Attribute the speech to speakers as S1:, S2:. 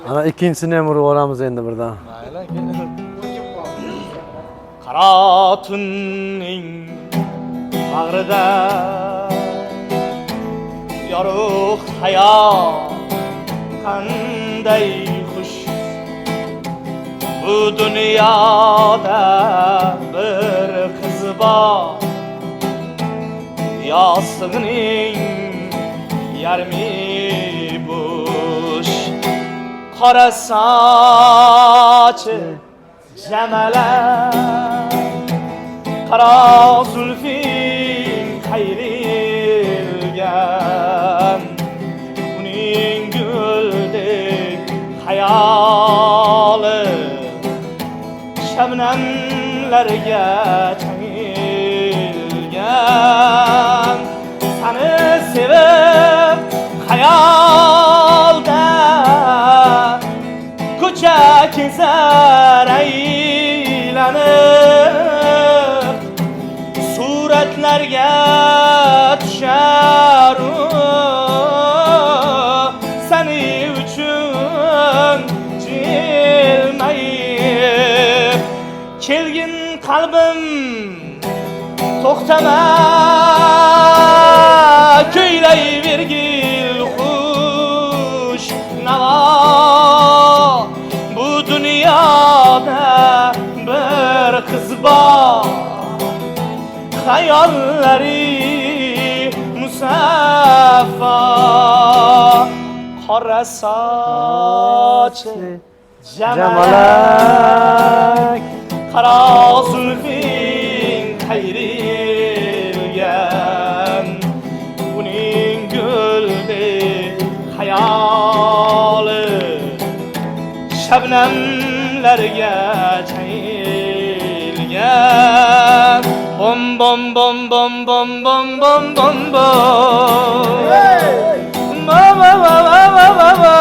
S1: Ana ikkinchisini ham urib olamiz endi birdan.
S2: Mayli, qaro tunning bag'rida yorug' hayot qanday xush. Bu dunyoda bir qiz bor, yostig'ning yarmi bo'sh. Qora sochi jamalak, qaro zulfing qayrilgan, uning guldek hayoli shabnamlarga changilgan. Seni sevib hayolda ko'cha kezar aylanib, suratlarga tushar seni uchun jilmayib. Kelgin qalbim to'xtama, kuylayvergil xush navo. Bu dunyoda bir qiz bor, hayollari musaffo. Qora sochi jamalak, qaro zulfing qayrilgan, uning guldek hayoli shabnamlarga changilgan. Bom bom bom bom bom bom bom bom bom. Ba ba ba ba ba ba.